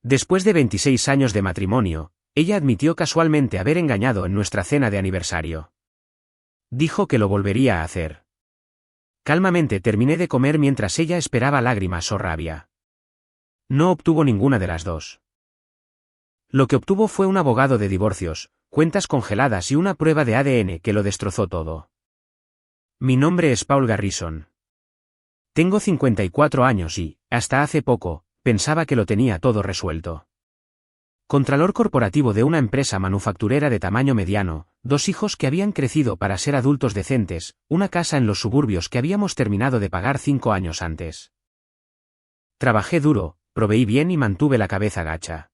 Después de 26 años de matrimonio, ella admitió casualmente haber engañado en nuestra cena de aniversario. Dijo que lo volvería a hacer. Calmamente terminé de comer mientras ella esperaba lágrimas o rabia. No obtuvo ninguna de las dos. Lo que obtuvo fue un abogado de divorcios, cuentas congeladas y una prueba de ADN que lo destrozó todo. Mi nombre es Paul Garrison. Tengo 54 años y, hasta hace poco, pensaba que lo tenía todo resuelto. Contralor corporativo de una empresa manufacturera de tamaño mediano, 2 hijos que habían crecido para ser adultos decentes, una casa en los suburbios que habíamos terminado de pagar 5 años antes. Trabajé duro, proveí bien y mantuve la cabeza gacha.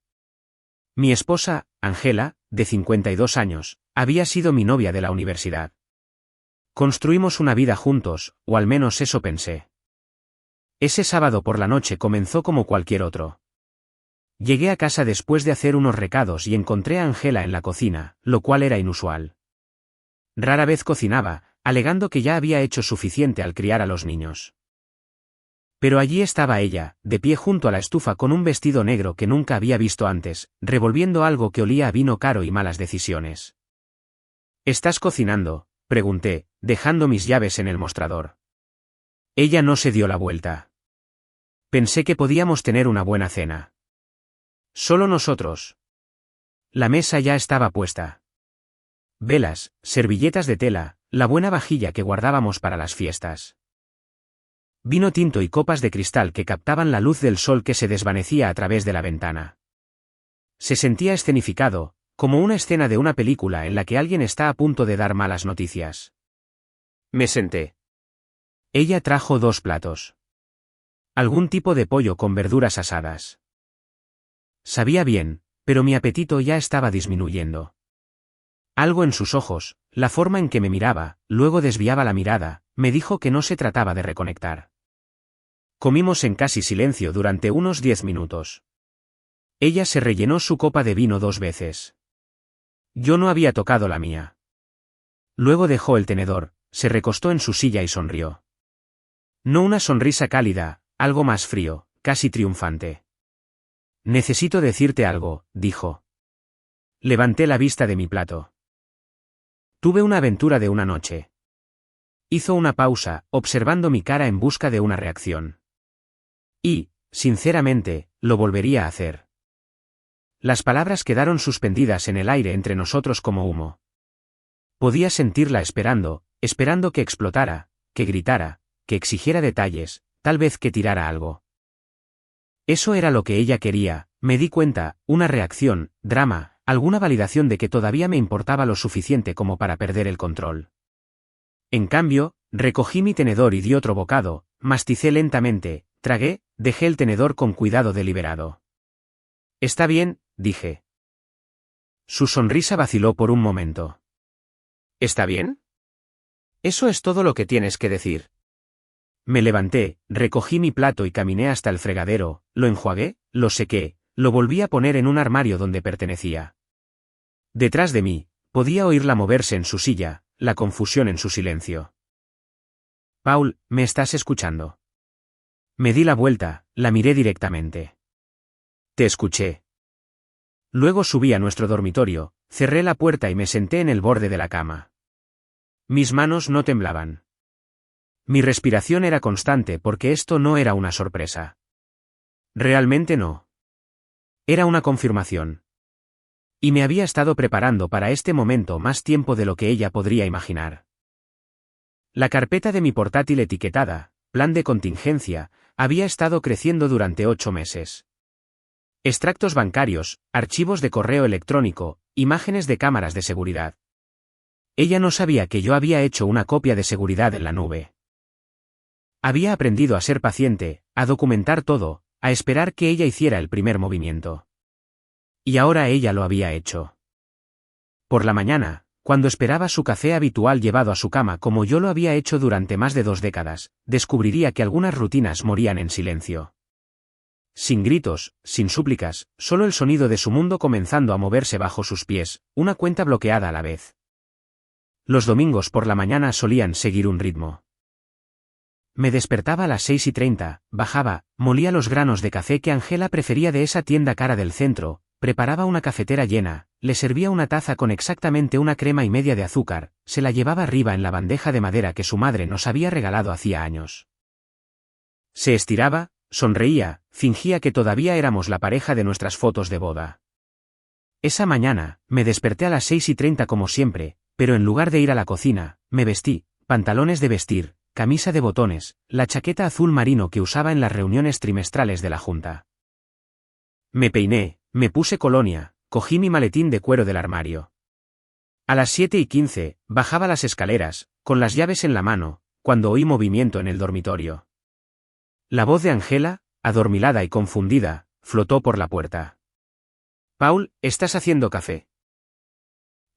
Mi esposa, Angela, de 52 años, había sido mi novia de la universidad. Construimos una vida juntos, o al menos eso pensé. Ese sábado por la noche comenzó como cualquier otro. Llegué a casa después de hacer unos recados y encontré a Angela en la cocina, lo cual era inusual. Rara vez cocinaba, alegando que ya había hecho suficiente al criar a los niños. Pero allí estaba ella, de pie junto a la estufa con un vestido negro que nunca había visto antes, revolviendo algo que olía a vino caro y malas decisiones. ¿Estás cocinando?, pregunté, dejando mis llaves en el mostrador. Ella no se dio la vuelta. Pensé que podíamos tener una buena cena. Solo nosotros. La mesa ya estaba puesta. Velas, servilletas de tela, la buena vajilla que guardábamos para las fiestas. Vino tinto y copas de cristal que captaban la luz del sol que se desvanecía a través de la ventana. Se sentía escenificado, como una escena de una película en la que alguien está a punto de dar malas noticias. Me senté. Ella trajo 2 platos. Algún tipo de pollo con verduras asadas. Sabía bien, pero mi apetito ya estaba disminuyendo. Algo en sus ojos, la forma en que me miraba, luego desviaba la mirada, me dijo que no se trataba de reconectar. Comimos en casi silencio durante unos 10 minutos. Ella se rellenó su copa de vino 2 veces. Yo no había tocado la mía. Luego dejó el tenedor, se recostó en su silla y sonrió. No una sonrisa cálida, algo más frío, casi triunfante. Necesito decirte algo, dijo. Levanté la vista de mi plato. Tuve una aventura de una noche. Hizo una pausa, observando mi cara en busca de una reacción. Y, sinceramente, lo volvería a hacer. Las palabras quedaron suspendidas en el aire entre nosotros como humo. Podía sentirla esperando que explotara, que gritara, que exigiera detalles, tal vez que tirara algo. Eso era lo que ella quería, me di cuenta, una reacción, drama, alguna validación de que todavía me importaba lo suficiente como para perder el control. En cambio, recogí mi tenedor y di otro bocado, masticé lentamente, tragué, dejé el tenedor con cuidado deliberado. Está bien, dije. Su sonrisa vaciló por un momento. ¿Está bien? Eso es todo lo que tienes que decir. Me levanté, recogí mi plato y caminé hasta el fregadero, lo enjuagué, lo sequé, lo volví a poner en un armario donde pertenecía. Detrás de mí, podía oírla moverse en su silla, la confusión en su silencio. Paul, ¿me estás escuchando? Me di la vuelta, la miré directamente. Te escuché. Luego subí a nuestro dormitorio, cerré la puerta y me senté en el borde de la cama. Mis manos no temblaban. Mi respiración era constante porque esto no era una sorpresa. Realmente no. Era una confirmación. Y me había estado preparando para este momento más tiempo de lo que ella podría imaginar. La carpeta de mi portátil etiquetada, plan de contingencia, había estado creciendo durante 8 meses. Extractos bancarios, archivos de correo electrónico, imágenes de cámaras de seguridad. Ella no sabía que yo había hecho una copia de seguridad en la nube. Había aprendido a ser paciente, a documentar todo, a esperar que ella hiciera el primer movimiento. Y ahora ella lo había hecho. Por la mañana, cuando esperaba su café habitual llevado a su cama como yo lo había hecho durante más de 2 décadas, descubriría que algunas rutinas morían en silencio. Sin gritos, sin súplicas, solo el sonido de su mundo comenzando a moverse bajo sus pies, una cuenta bloqueada a la vez. Los domingos por la mañana solían seguir un ritmo. me despertaba a las 6:30, bajaba, molía los granos de café que Angela prefería de esa tienda cara del centro, preparaba una cafetera llena, le servía una taza con exactamente una crema y media de azúcar, se la llevaba arriba en la bandeja de madera que su madre nos había regalado hacía años. Se estiraba, sonreía, fingía que todavía éramos la pareja de nuestras fotos de boda. Esa mañana, me desperté a las 6:30 como siempre, pero en lugar de ir a la cocina, me vestí, pantalones de vestir, camisa de botones, la chaqueta azul marino que usaba en las reuniones trimestrales de la junta. Me peiné, me puse colonia, cogí mi maletín de cuero del armario. A las 7:15, bajaba las escaleras, con las llaves en la mano, cuando oí movimiento en el dormitorio. La voz de Angela, adormilada y confundida, flotó por la puerta. «Paul, ¿estás haciendo café?»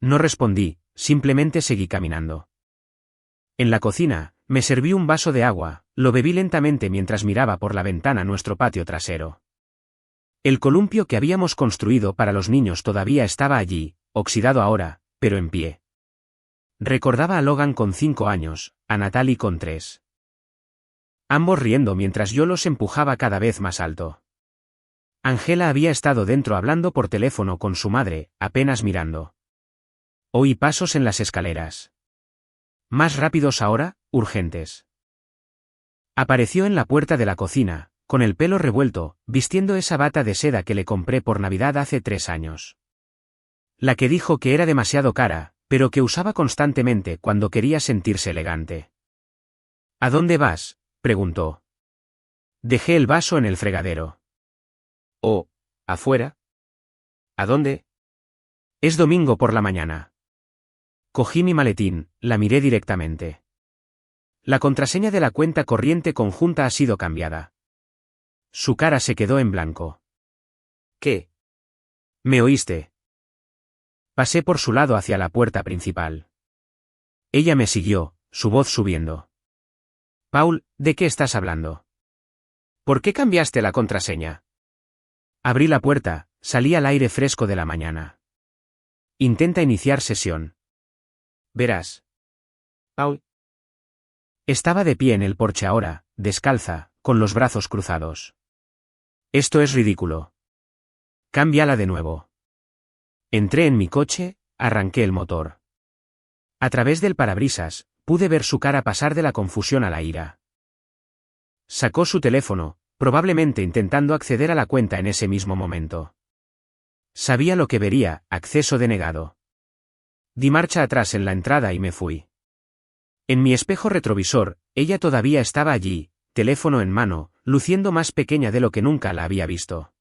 No respondí, simplemente seguí caminando. En la cocina, me serví un vaso de agua, lo bebí lentamente mientras miraba por la ventana nuestro patio trasero. El columpio que habíamos construido para los niños todavía estaba allí, oxidado ahora, pero en pie. Recordaba a Logan con 5 años, a Natalie con 3. Ambos riendo mientras yo los empujaba cada vez más alto. Angela había estado dentro hablando por teléfono con su madre, apenas mirando. Oí pasos en las escaleras. Más rápidos ahora, urgentes. Apareció en la puerta de la cocina, con el pelo revuelto, vistiendo esa bata de seda que le compré por Navidad hace 3 años. La que dijo que era demasiado cara, pero que usaba constantemente cuando quería sentirse elegante. ¿A dónde vas?, preguntó. Dejé el vaso en el fregadero. «Oh, ¿afuera? ¿A dónde?» «Es domingo por la mañana». Cogí mi maletín, la miré directamente. La contraseña de la cuenta corriente conjunta ha sido cambiada. Su cara se quedó en blanco. «¿Qué?» «¿Me oíste?» Pasé por su lado hacia la puerta principal. Ella me siguió, su voz subiendo. «Paul, ¿de qué estás hablando? ¿Por qué cambiaste la contraseña?» Abrí la puerta, salí al aire fresco de la mañana. «Intenta iniciar sesión». «Verás. Paul». Estaba de pie en el porche ahora, descalza, con los brazos cruzados. «Esto es ridículo. Cámbiala de nuevo». Entré en mi coche, arranqué el motor. A través del parabrisas, pude ver su cara pasar de la confusión a la ira. Sacó su teléfono, probablemente intentando acceder a la cuenta en ese mismo momento. Sabía lo que vería, acceso denegado. Di marcha atrás en la entrada y me fui. En mi espejo retrovisor, ella todavía estaba allí, teléfono en mano, luciendo más pequeña de lo que nunca la había visto.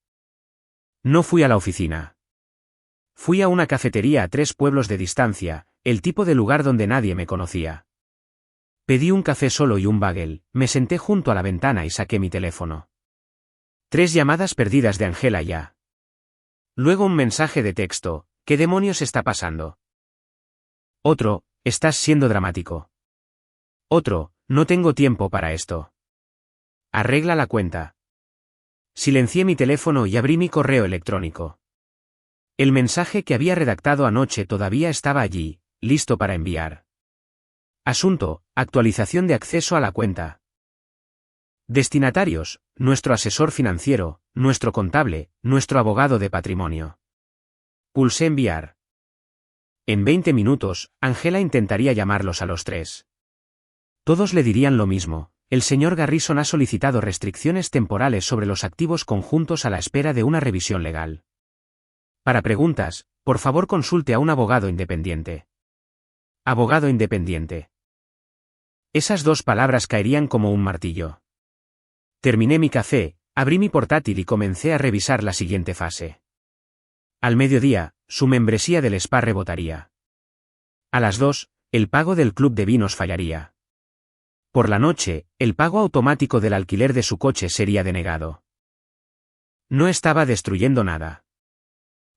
No fui a la oficina. Fui a una cafetería a 3 pueblos de distancia, el tipo de lugar donde nadie me conocía. Pedí un café solo y un bagel, me senté junto a la ventana y saqué mi teléfono. 3 llamadas perdidas de Angela ya. Luego un mensaje de texto, ¿qué demonios está pasando? Otro, estás siendo dramático. Otro, no tengo tiempo para esto. Arregla la cuenta. Silencié mi teléfono y abrí mi correo electrónico. El mensaje que había redactado anoche todavía estaba allí, listo para enviar. Asunto, actualización de acceso a la cuenta. Destinatarios, nuestro asesor financiero, nuestro contable, nuestro abogado de patrimonio. Pulsé enviar. En 20 minutos, Angela intentaría llamarlos a los 3. Todos le dirían lo mismo, el señor Garrison ha solicitado restricciones temporales sobre los activos conjuntos a la espera de una revisión legal. Para preguntas, por favor consulte a un abogado independiente. Abogado independiente. Esas 2 palabras caerían como un martillo. Terminé mi café, abrí mi portátil y comencé a revisar la siguiente fase. Al mediodía, su membresía del spa rebotaría. A las 2, el pago del club de vinos fallaría. Por la noche, el pago automático del alquiler de su coche sería denegado. No estaba destruyendo nada.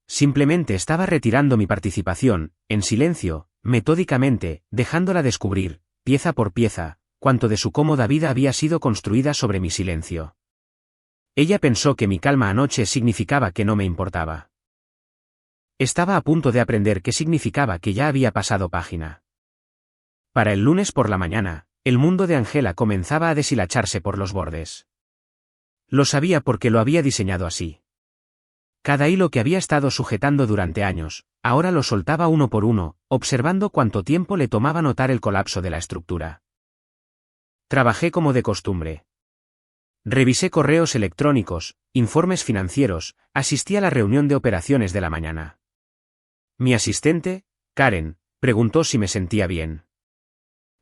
Simplemente estaba retirando mi participación, en silencio, metódicamente, dejándola descubrir, pieza por pieza, cuánto de su cómoda vida había sido construida sobre mi silencio. Ella pensó que mi calma anoche significaba que no me importaba. Estaba a punto de aprender qué significaba que ya había pasado página. Para el lunes por la mañana, El mundo de Angela comenzaba a deshilacharse por los bordes. Lo sabía porque lo había diseñado así. Cada hilo que había estado sujetando durante años, ahora lo soltaba uno por uno, observando cuánto tiempo le tomaba notar el colapso de la estructura. Trabajé como de costumbre. Revisé correos electrónicos, informes financieros, asistí a la reunión de operaciones de la mañana. Mi asistente, Karen, preguntó si me sentía bien.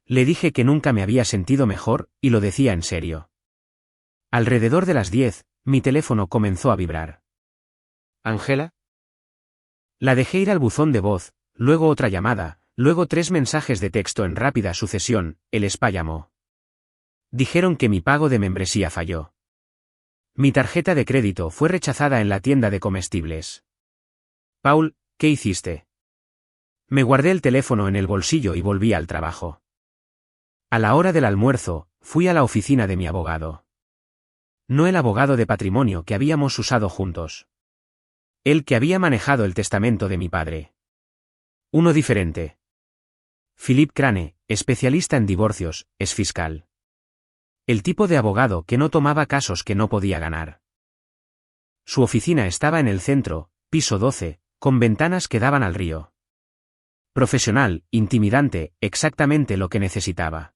Le dije que nunca me había sentido mejor, y lo decía en serio. Alrededor de las 10, mi teléfono comenzó a vibrar. ¿Ángela? La dejé ir al buzón de voz, luego otra llamada, luego 3 mensajes de texto en rápida sucesión. El spa llamó. Dijeron que mi pago de membresía falló. Mi tarjeta de crédito fue rechazada en la tienda de comestibles. Paul, ¿qué hiciste? Me guardé el teléfono en el bolsillo y volví al trabajo. A la hora del almuerzo, fui a la oficina de mi abogado. No el abogado de patrimonio que habíamos usado juntos. El que había manejado el testamento de mi padre. Uno diferente. Philip Crane, especialista en divorcios, es fiscal. El tipo de abogado que no tomaba casos que no podía ganar. Su oficina estaba en el centro, piso 12, con ventanas que daban al río. Profesional, intimidante, exactamente lo que necesitaba.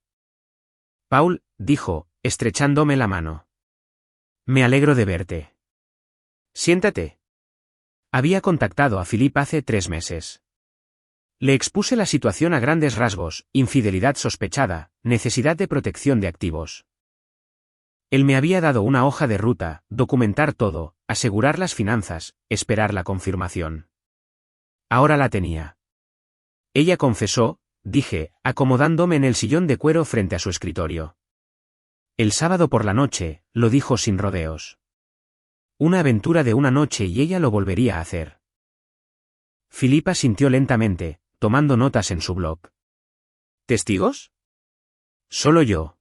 Paul, dijo, estrechándome la mano. Me alegro de verte. Siéntate. Había contactado a Philip hace 3 meses. Le expuse la situación a grandes rasgos: infidelidad sospechada, necesidad de protección de activos. Él me había dado una hoja de ruta: documentar todo, asegurar las finanzas, esperar la confirmación. Ahora la tenía. Ella confesó, dije, acomodándome en el sillón de cuero frente a su escritorio. El sábado por la noche, lo dijo sin rodeos. Una aventura de una noche y ella lo volvería a hacer. Philip asintió lentamente, tomando notas en su blog. ¿Testigos? Solo yo.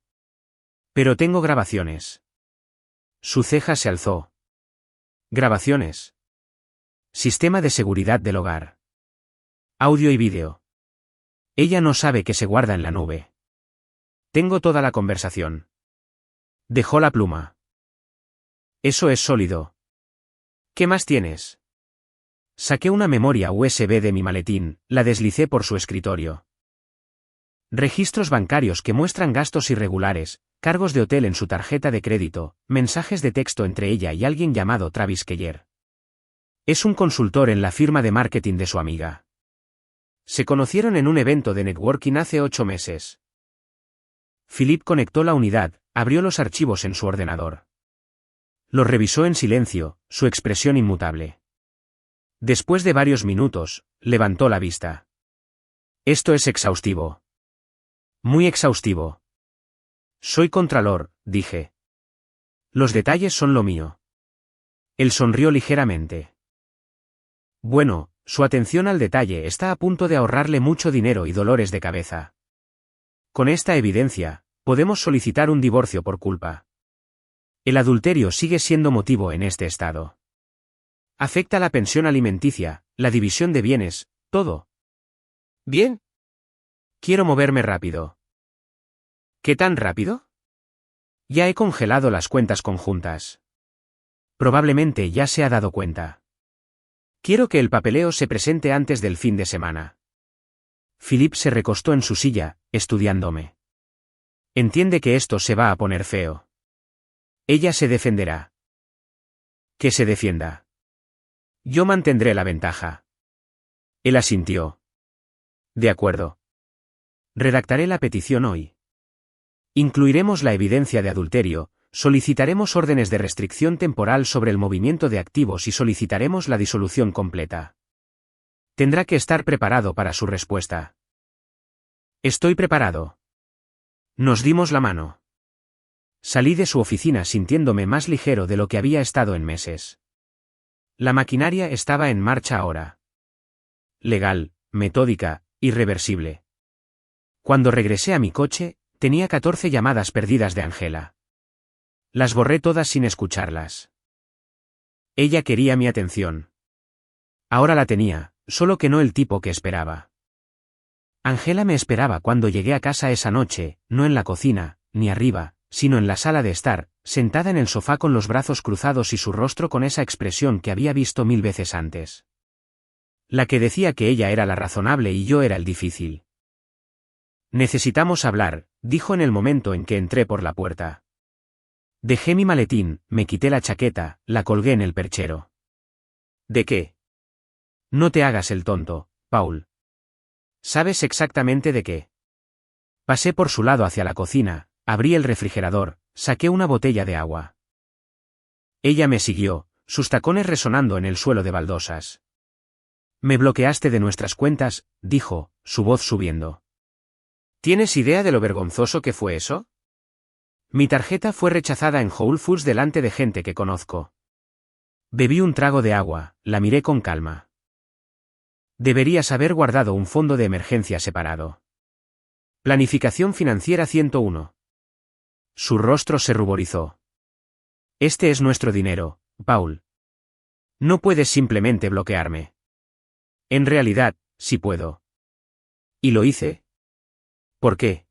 Pero tengo grabaciones. Su ceja se alzó. Grabaciones. Sistema de seguridad del hogar. Audio y vídeo. Ella no sabe que se guarda en la nube. Tengo toda la conversación. Dejó la pluma. Eso es sólido. ¿Qué más tienes? Saqué una memoria USB de mi maletín, la deslicé por su escritorio. Registros bancarios que muestran gastos irregulares, cargos de hotel en su tarjeta de crédito, mensajes de texto entre ella y alguien llamado Travis Keller. Es un consultor en la firma de marketing de su amiga. Se conocieron en un evento de networking hace 8 meses. Philip conectó la unidad, abrió los archivos en su ordenador. Los revisó en silencio, su expresión inmutable. Después de varios minutos, levantó la vista. Esto es exhaustivo. Muy exhaustivo. Soy contralor, dije. Los detalles son lo mío. Él sonrió ligeramente. Bueno, su atención al detalle está a punto de ahorrarle mucho dinero y dolores de cabeza. Con esta evidencia, podemos solicitar un divorcio por culpa. El adulterio sigue siendo motivo en este estado. Afecta la pensión alimenticia, la división de bienes, todo. Bien. Quiero moverme rápido. ¿Qué tan rápido? Ya he congelado las cuentas conjuntas. Probablemente ya se ha dado cuenta. Quiero que el papeleo se presente antes del fin de semana. Philip se recostó en su silla, estudiándome. Entiende que esto se va a poner feo. Ella se defenderá. Que se defienda. Yo mantendré la ventaja. Él asintió. De acuerdo. Redactaré la petición hoy. Incluiremos la evidencia de adulterio, solicitaremos órdenes de restricción temporal sobre el movimiento de activos y solicitaremos la disolución completa. Tendrá que estar preparado para su respuesta. Estoy preparado. Nos dimos la mano. Salí de su oficina sintiéndome más ligero de lo que había estado en meses. La maquinaria estaba en marcha ahora. Legal, metódica, irreversible. Cuando regresé a mi coche, tenía 14 llamadas perdidas de Angela. Las borré todas sin escucharlas. Ella quería mi atención. Ahora la tenía, solo que no el tipo que esperaba. Angela me esperaba cuando llegué a casa esa noche, no en la cocina, ni arriba, sino en la sala de estar, sentada en el sofá con los brazos cruzados y su rostro con esa expresión que había visto 1000 veces antes. La que decía que ella era la razonable y yo era el difícil. Necesitamos hablar, dijo en el momento en que entré por la puerta. Dejé mi maletín, me quité la chaqueta, la colgué en el perchero. ¿De qué? No te hagas el tonto, Paul. ¿Sabes exactamente de qué? Pasé por su lado hacia la cocina, abrí el refrigerador, saqué una botella de agua. Ella me siguió, sus tacones resonando en el suelo de baldosas. Me bloqueaste de nuestras cuentas, dijo, su voz subiendo. ¿Tienes idea de lo vergonzoso que fue eso? Mi tarjeta fue rechazada en Whole Foods delante de gente que conozco. Bebí un trago de agua, la miré con calma. Deberías haber guardado un fondo de emergencia separado. Planificación financiera 101. Su rostro se ruborizó. Este es nuestro dinero, Paul. No puedes simplemente bloquearme. En realidad, sí puedo. Y lo hice. ¿Por qué?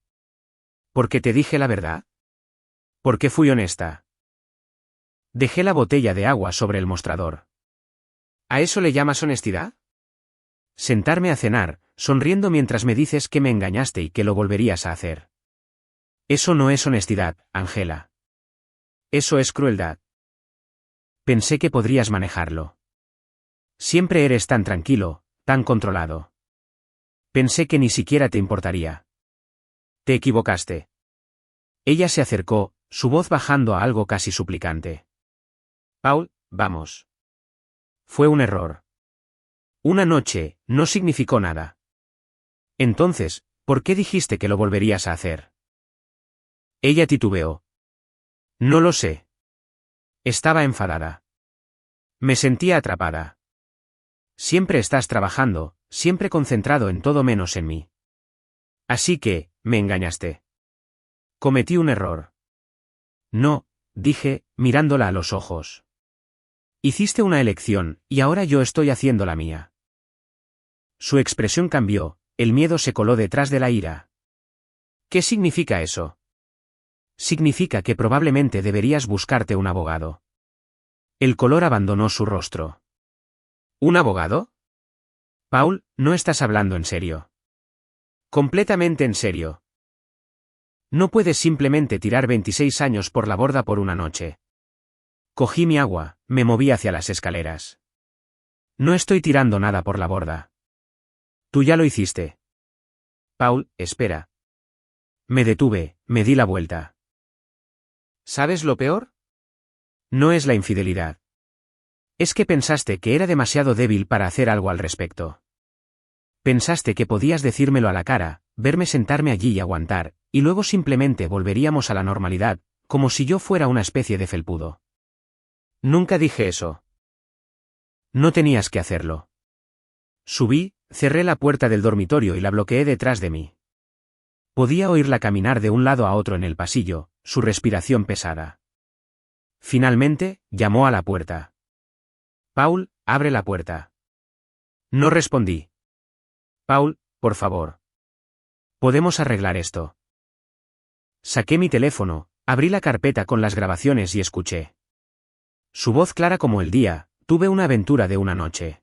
¿Porque te dije la verdad? ¿Porque fui honesta? Dejé la botella de agua sobre el mostrador. ¿A eso le llamas honestidad? Sentarme a cenar, sonriendo mientras me dices que me engañaste y que lo volverías a hacer. Eso no es honestidad, Angela. Eso es crueldad. Pensé que podrías manejarlo. Siempre eres tan tranquilo, tan controlado. Pensé que ni siquiera te importaría. Te equivocaste. Ella se acercó, su voz bajando a algo casi suplicante. Paul, vamos. Fue un error. Una noche, no significó nada. Entonces, ¿por qué dijiste que lo volverías a hacer? Ella titubeó. No lo sé. Estaba enfadada. Me sentía atrapada. Siempre estás trabajando, siempre concentrado en todo menos en mí. Así que, me engañaste. Cometí un error. No, dije, mirándola a los ojos. Hiciste una elección, y ahora yo estoy haciendo la mía. Su expresión cambió, el miedo se coló detrás de la ira. ¿Qué significa eso? Significa que probablemente deberías buscarte un abogado. El color abandonó su rostro. ¿Un abogado? Paul, no estás hablando en serio. Completamente en serio. No puedes simplemente tirar 26 años por la borda por una noche. Cogí mi agua, me moví hacia las escaleras. No estoy tirando nada por la borda. Tú ya lo hiciste. Paul, espera. Me detuve, me di la vuelta. ¿Sabes lo peor? No es la infidelidad. Es que pensaste que era demasiado débil para hacer algo al respecto. Pensaste que podías decírmelo a la cara, verme sentarme allí y aguantar, y luego simplemente volveríamos a la normalidad, como si yo fuera una especie de felpudo. Nunca dije eso. No tenías que hacerlo. Subí, cerré la puerta del dormitorio y la bloqueé detrás de mí. Podía oírla caminar de un lado a otro en el pasillo, su respiración pesada. Finalmente, llamó a la puerta. Paul, abre la puerta. No respondí. Paul, por favor. Podemos arreglar esto. Saqué mi teléfono, abrí la carpeta con las grabaciones y escuché. Su voz clara como el día, tuve una aventura de una noche.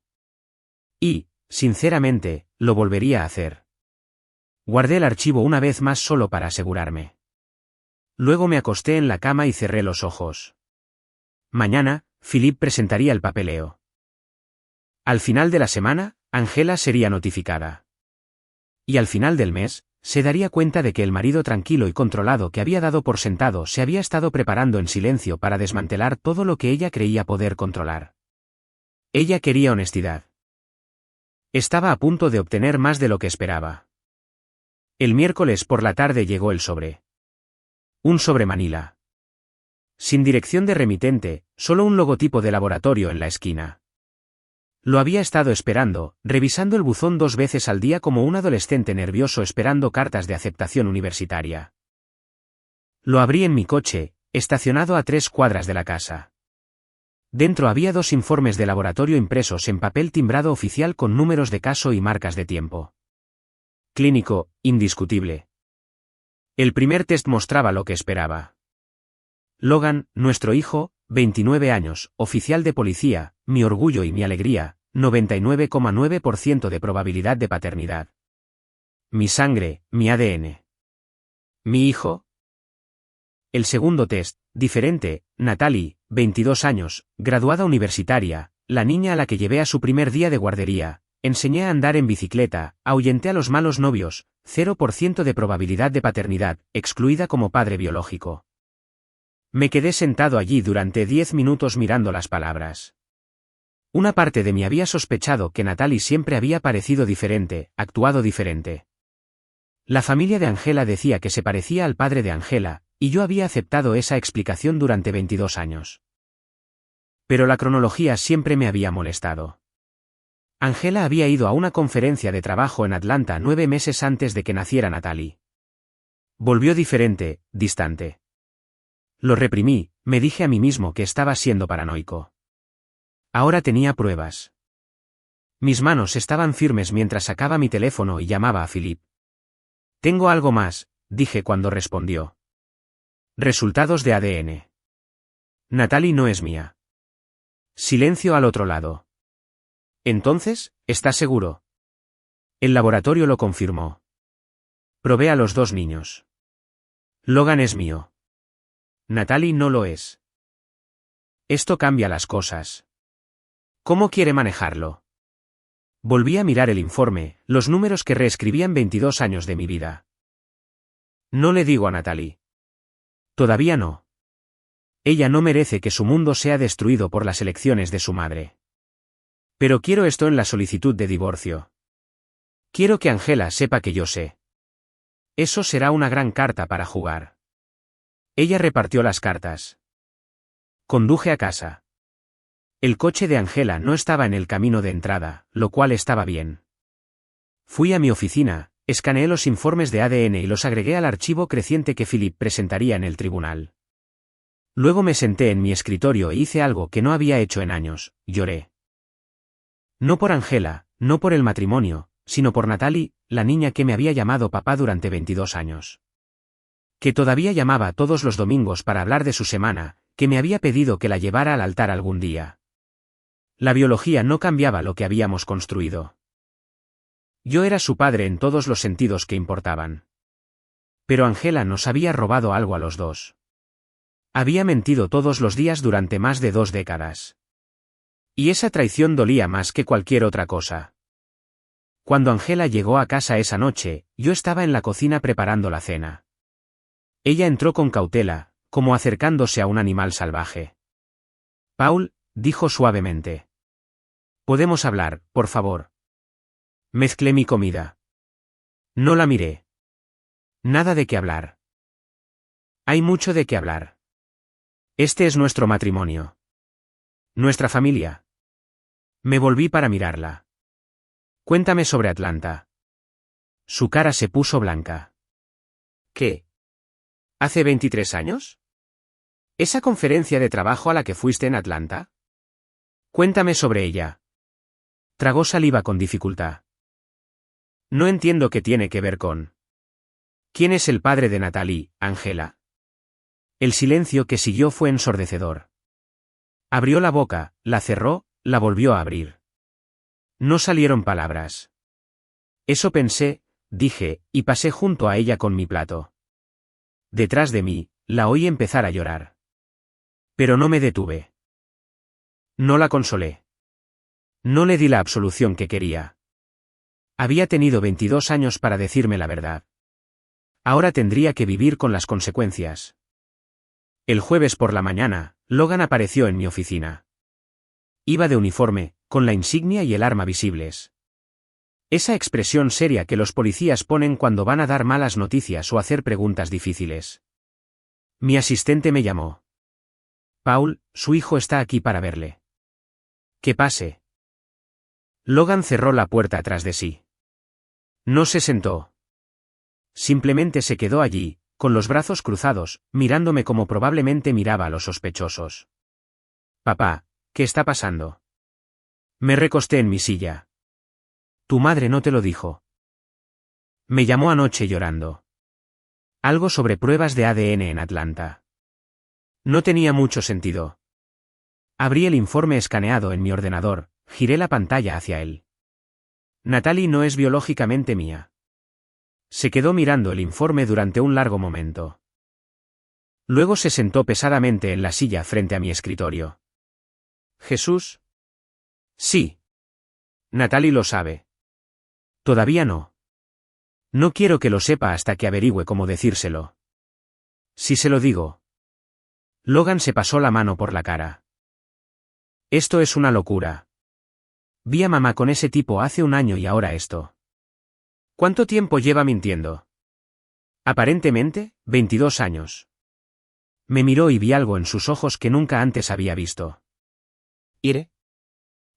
Y, sinceramente, lo volvería a hacer. Guardé el archivo una vez más solo para asegurarme. Luego me acosté en la cama y cerré los ojos. Mañana, Philip presentaría el papeleo. Al final de la semana, Angela sería notificada. Y al final del mes, se daría cuenta de que el marido tranquilo y controlado que había dado por sentado se había estado preparando en silencio para desmantelar todo lo que ella creía poder controlar. Ella quería honestidad. Estaba a punto de obtener más de lo que esperaba. El miércoles por la tarde llegó el sobre. Un sobre Manila. Sin dirección de remitente, solo un logotipo de laboratorio en la esquina. Lo había estado esperando, revisando el buzón 2 veces al día como un adolescente nervioso esperando cartas de aceptación universitaria. Lo abrí en mi coche, estacionado a 3 cuadras de la casa. Dentro había 2 informes de laboratorio impresos en papel timbrado oficial con números de caso y marcas de tiempo. Clínico, indiscutible. El primer test mostraba lo que esperaba. Logan, nuestro hijo, 29 años, oficial de policía, mi orgullo y mi alegría, 99,9% de probabilidad de paternidad. Mi sangre, mi ADN. Mi hijo. El segundo test, diferente, Natalie, 22 años, graduada universitaria, la niña a la que llevé a su primer día de guardería, enseñé a andar en bicicleta, ahuyenté a los malos novios, 0% de probabilidad de paternidad, excluida como padre biológico. Me quedé sentado allí durante 10 minutos mirando las palabras. Una parte de mí había sospechado que Natalie siempre había parecido diferente, actuado diferente. La familia de Angela decía que se parecía al padre de Angela, y yo había aceptado esa explicación durante 22 años. Pero la cronología siempre me había molestado. Angela había ido a una conferencia de trabajo en Atlanta 9 meses antes de que naciera Natalie. Volvió diferente, distante. Lo reprimí, me dije a mí mismo que estaba siendo paranoico. Ahora tenía pruebas. Mis manos estaban firmes mientras sacaba mi teléfono y llamaba a Philip. Tengo algo más, dije cuando respondió. Resultados de ADN. Natalie no es mía. Silencio al otro lado. Entonces, ¿estás seguro? El laboratorio lo confirmó. Probé a los 2 niños. Logan es mío. Natalie no lo es. Esto cambia las cosas. ¿Cómo quiere manejarlo? Volví a mirar el informe, los números que reescribían 22 años de mi vida. No le digo a Natalie. Todavía no. Ella no merece que su mundo sea destruido por las elecciones de su madre. Pero quiero esto en la solicitud de divorcio. Quiero que Angela sepa que yo sé. Eso será una gran carta para jugar. Ella repartió las cartas. Conduje a casa. El coche de Angela no estaba en el camino de entrada, lo cual estaba bien. Fui a mi oficina, escaneé los informes de ADN y los agregué al archivo creciente que Philip presentaría en el tribunal. Luego me senté en mi escritorio e hice algo que no había hecho en años, lloré. No por Angela, no por el matrimonio, sino por Natalie, la niña que me había llamado papá durante 22 años. Que todavía llamaba todos los domingos para hablar de su semana, que me había pedido que la llevara al altar algún día. La biología no cambiaba lo que habíamos construido. Yo era su padre en todos los sentidos que importaban. Pero Angela nos había robado algo a los dos. Había mentido todos los días durante más de 2 décadas. Y esa traición dolía más que cualquier otra cosa. Cuando Angela llegó a casa esa noche, yo estaba en la cocina preparando la cena. Ella entró con cautela, como acercándose a un animal salvaje. Paul, dijo suavemente. ¿Podemos hablar, por favor? Mezclé mi comida. No la miré. Nada de qué hablar. Hay mucho de qué hablar. Este es nuestro matrimonio. Nuestra familia. Me volví para mirarla. Cuéntame sobre Atlanta. Su cara se puso blanca. ¿Qué? ¿Hace 23 años? ¿Esa conferencia de trabajo a la que fuiste en Atlanta? Cuéntame sobre ella. Tragó saliva con dificultad. No entiendo qué tiene que ver con... ¿Quién es el padre de Natalie, Angela? El silencio que siguió fue ensordecedor. Abrió la boca, la cerró, la volvió a abrir. No salieron palabras. Eso pensé, dije, y pasé junto a ella con mi plato. Detrás de mí, la oí empezar a llorar. Pero no me detuve. No la consolé. No le di la absolución que quería. Había tenido 22 años para decirme la verdad. Ahora tendría que vivir con las consecuencias. El jueves por la mañana, Logan apareció en mi oficina. Iba de uniforme, con la insignia y el arma visibles. Esa expresión seria que los policías ponen cuando van a dar malas noticias o hacer preguntas difíciles. Mi asistente me llamó. Paul, su hijo está aquí para verle. Que pase. Logan cerró la puerta tras de sí. No se sentó. Simplemente se quedó allí, con los brazos cruzados, mirándome como probablemente miraba a los sospechosos. Papá, ¿qué está pasando? Me recosté en mi silla. Tu madre no te lo dijo. Me llamó anoche llorando. Algo sobre pruebas de ADN en Atlanta. No tenía mucho sentido. Abrí el informe escaneado en mi ordenador, giré la pantalla hacia él. Natalie no es biológicamente mía. Se quedó mirando el informe durante un largo momento. Luego se sentó pesadamente en la silla frente a mi escritorio. ¿Jesús? Sí. Natalie lo sabe. Todavía no. No quiero que lo sepa hasta que averigüe cómo decírselo. Si se lo digo. Logan se pasó la mano por la cara. Esto es una locura. Vi a mamá con ese tipo hace un año y ahora esto. ¿Cuánto tiempo lleva mintiendo? Aparentemente, 22 años. Me miró y vi algo en sus ojos que nunca antes había visto. ¿Ire?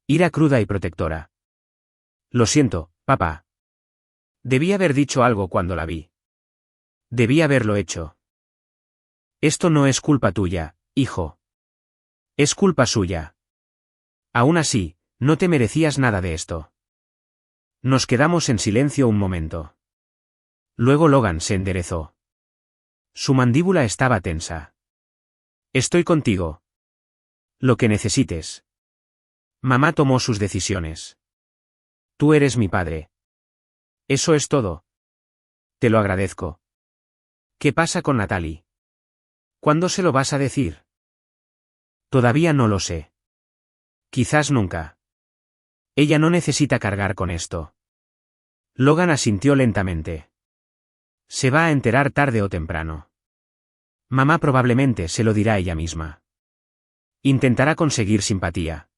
Ira cruda y protectora. Lo siento, papá. Debí haber dicho algo cuando la vi. Debí haberlo hecho. Esto no es culpa tuya, hijo. Es culpa suya. Aún así, no te merecías nada de esto. Nos quedamos en silencio un momento. Luego Logan se enderezó. Su mandíbula estaba tensa. Estoy contigo. Lo que necesites. Mamá tomó sus decisiones. Tú eres mi padre. Eso es todo. Te lo agradezco. ¿Qué pasa con Natalie? ¿Cuándo se lo vas a decir? Todavía no lo sé. Quizás nunca. Ella no necesita cargar con esto. Logan asintió lentamente. Se va a enterar tarde o temprano. Mamá probablemente se lo dirá ella misma. Intentará conseguir simpatía.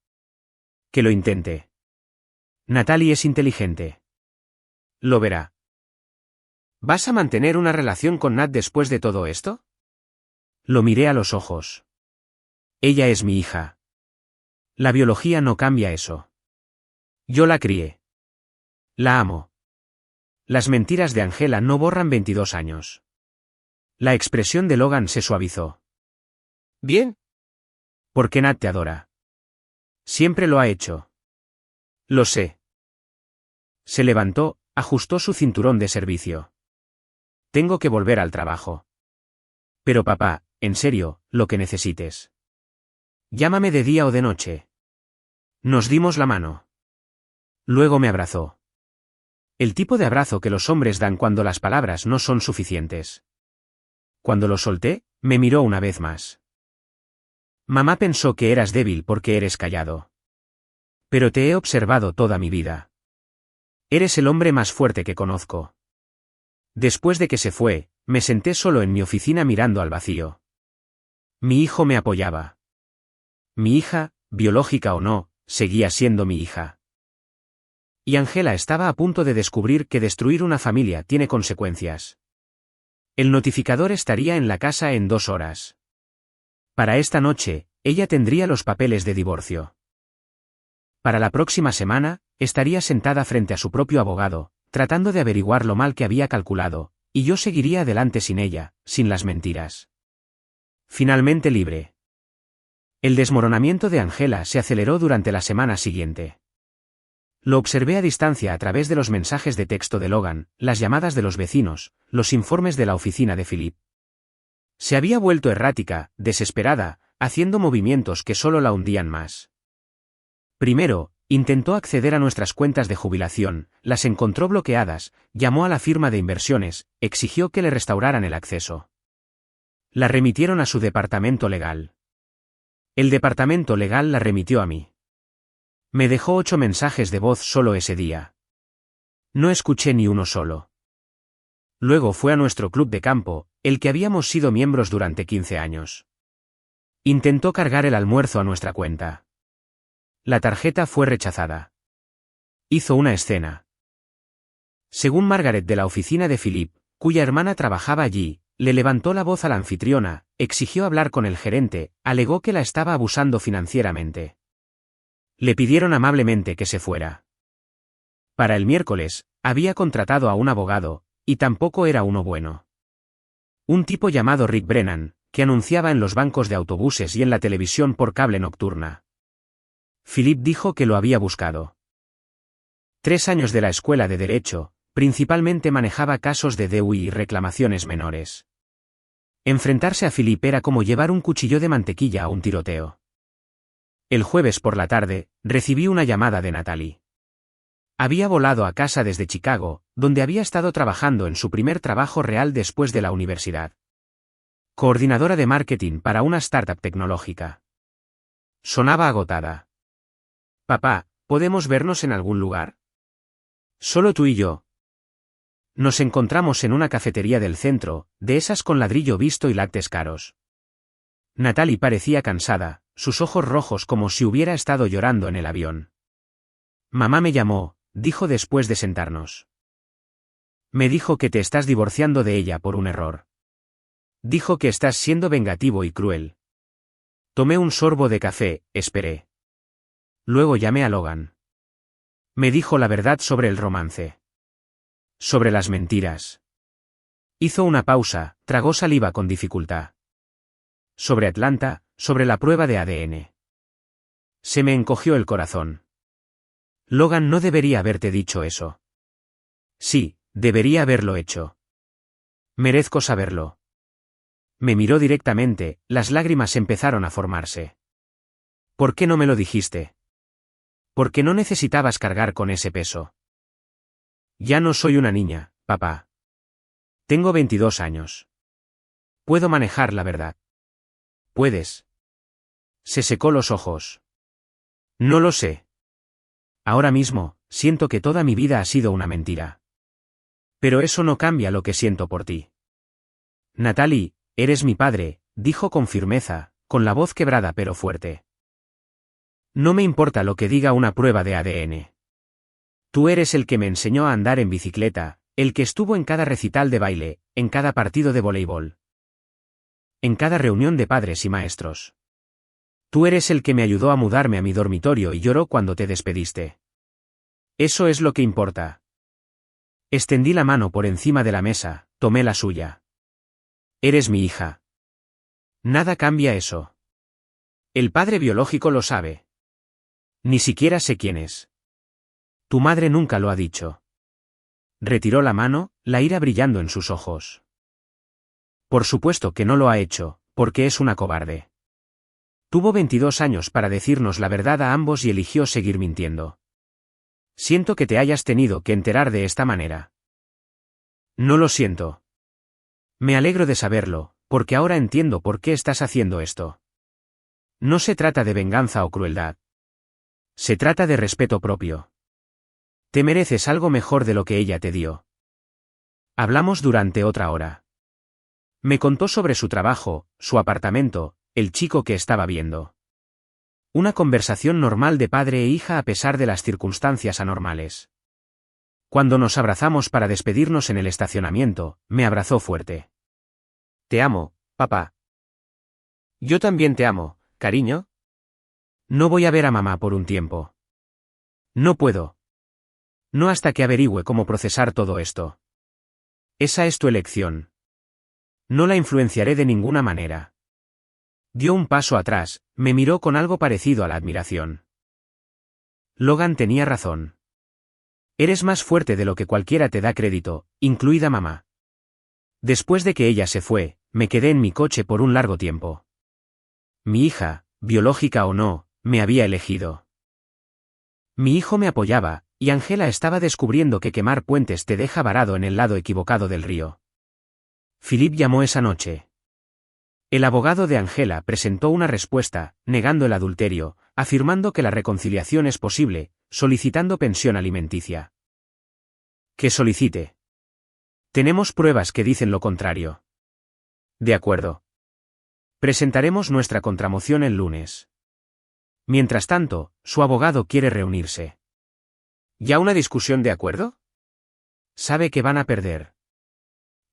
Que lo intente. Natalie es inteligente. Lo verá. ¿Vas a mantener una relación con Nat después de todo esto? Lo miré a los ojos. Ella es mi hija. La biología no cambia eso. Yo la crié. La amo. Las mentiras de Angela no borran 22 años. La expresión de Logan se suavizó. Bien. Porque Nat te adora. Siempre lo ha hecho. Lo sé. Se levantó, ajustó su cinturón de servicio. Tengo que volver al trabajo. Pero papá, en serio, lo que necesites. Llámame de día o de noche. Nos dimos la mano. Luego me abrazó. El tipo de abrazo que los hombres dan cuando las palabras no son suficientes. Cuando lo solté, me miró una vez más. Mamá pensó que eras débil porque eres callado. Pero te he observado toda mi vida. Eres el hombre más fuerte que conozco. Después de que se fue, me senté solo en mi oficina mirando al vacío. Mi hijo me apoyaba. Mi hija, biológica o no, seguía siendo mi hija. Y Angela estaba a punto de descubrir que destruir una familia tiene consecuencias. El notificador estaría en la casa en 2 horas. Para esta noche, ella tendría los papeles de divorcio. Para la próxima semana, estaría sentada frente a su propio abogado, tratando de averiguar lo mal que había calculado, y yo seguiría adelante sin ella, sin las mentiras. Finalmente libre. El desmoronamiento de Angela se aceleró durante la semana siguiente. Lo observé a distancia a través de los mensajes de texto de Logan, las llamadas de los vecinos, los informes de la oficina de Philip. Se había vuelto errática, desesperada, haciendo movimientos que solo la hundían más. Primero, intentó acceder a nuestras cuentas de jubilación, las encontró bloqueadas, llamó a la firma de inversiones, exigió que le restauraran el acceso. La remitieron a su departamento legal. El departamento legal la remitió a mí. Me dejó 8 mensajes de voz solo ese día. No escuché ni uno solo. Luego fue a nuestro club de campo, el que habíamos sido miembros durante 15 años. Intentó cargar el almuerzo a nuestra cuenta. La tarjeta fue rechazada. Hizo una escena. Según Margaret de la oficina de Philip, cuya hermana trabajaba allí, le levantó la voz a la anfitriona, exigió hablar con el gerente, alegó que la estaba abusando financieramente. Le pidieron amablemente que se fuera. Para el miércoles, había contratado a un abogado, y tampoco era uno bueno. Un tipo llamado Rick Brennan, que anunciaba en los bancos de autobuses y en la televisión por cable nocturna. Philip dijo que lo había buscado. 3 años de la escuela de Derecho, principalmente manejaba casos de DUI y reclamaciones menores. Enfrentarse a Philip era como llevar un cuchillo de mantequilla a un tiroteo. El jueves por la tarde, recibí una llamada de Natalie. Había volado a casa desde Chicago, donde había estado trabajando en su primer trabajo real después de la universidad. Coordinadora de marketing para una startup tecnológica. Sonaba agotada. Papá, ¿podemos vernos en algún lugar? Solo tú y yo. Nos encontramos en una cafetería del centro, de esas con ladrillo visto y lácteos caros. Natalie parecía cansada, sus ojos rojos como si hubiera estado llorando en el avión. Mamá me llamó, dijo después de sentarnos. Me dijo que te estás divorciando de ella por un error. Dijo que estás siendo vengativo y cruel. Tomé un sorbo de café, esperé. Luego llamé a Logan. Me dijo la verdad sobre el romance. Sobre las mentiras. Hizo una pausa, tragó saliva con dificultad. Sobre Atlanta, sobre la prueba de ADN. Se me encogió el corazón. Logan no debería haberte dicho eso. Sí, debería haberlo hecho. Merezco saberlo. Me miró directamente, las lágrimas empezaron a formarse. ¿Por qué no me lo dijiste? Porque no necesitabas cargar con ese peso. Ya no soy una niña, papá. Tengo 22 años. Puedo manejar la verdad. ¿Puedes? Se secó los ojos. No lo sé. Ahora mismo, siento que toda mi vida ha sido una mentira. Pero eso no cambia lo que siento por ti. Natalie, eres mi padre, dijo con firmeza, con la voz quebrada pero fuerte. No me importa lo que diga una prueba de ADN. Tú eres el que me enseñó a andar en bicicleta, el que estuvo en cada recital de baile, en cada partido de voleibol. En cada reunión de padres y maestros. Tú eres el que me ayudó a mudarme a mi dormitorio y lloró cuando te despediste. Eso es lo que importa. Extendí la mano por encima de la mesa, tomé la suya. Eres mi hija. Nada cambia eso. El padre biológico lo sabe. Ni siquiera sé quién es. Tu madre nunca lo ha dicho. Retiró la mano, la ira brillando en sus ojos. Por supuesto que no lo ha hecho, porque es una cobarde. Tuvo 22 años para decirnos la verdad a ambos y eligió seguir mintiendo. Siento que te hayas tenido que enterar de esta manera. No lo siento. Me alegro de saberlo, porque ahora entiendo por qué estás haciendo esto. No se trata de venganza o crueldad. Se trata de respeto propio. Te mereces algo mejor de lo que ella te dio. Hablamos durante otra hora. Me contó sobre su trabajo, su apartamento, el chico que estaba viendo. Una conversación normal de padre e hija a pesar de las circunstancias anormales. Cuando nos abrazamos para despedirnos en el estacionamiento, me abrazó fuerte. Te amo, papá. Yo también te amo, cariño. No voy a ver a mamá por un tiempo. No puedo. No hasta que averigüe cómo procesar todo esto. Esa es tu elección. No la influenciaré de ninguna manera. Dio un paso atrás, me miró con algo parecido a la admiración. Logan tenía razón. Eres más fuerte de lo que cualquiera te da crédito, incluida mamá. Después de que ella se fue, me quedé en mi coche por un largo tiempo. Mi hija, biológica o no, me había elegido. Mi hijo me apoyaba, y Angela estaba descubriendo que quemar puentes te deja varado en el lado equivocado del río. Philip llamó esa noche. El abogado de Angela presentó una respuesta, negando el adulterio, afirmando que la reconciliación es posible, solicitando pensión alimenticia. Que solicite. Tenemos pruebas que dicen lo contrario. De acuerdo. Presentaremos nuestra contramoción el lunes. Mientras tanto, su abogado quiere reunirse. ¿Ya una discusión de acuerdo? Sabe que van a perder.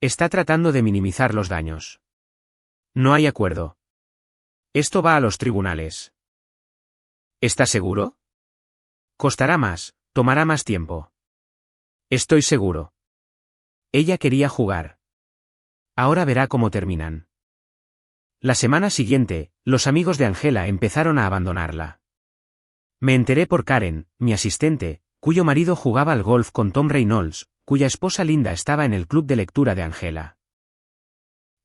Está tratando de minimizar los daños. No hay acuerdo. Esto va a los tribunales. ¿Estás seguro? Costará más, tomará más tiempo. Estoy seguro. Ella quería jugar. Ahora verá cómo terminan. La semana siguiente, los amigos de Angela empezaron a abandonarla. Me enteré por Karen, mi asistente, cuyo marido jugaba al golf con Tom Reynolds, cuya esposa Linda estaba en el club de lectura de Angela.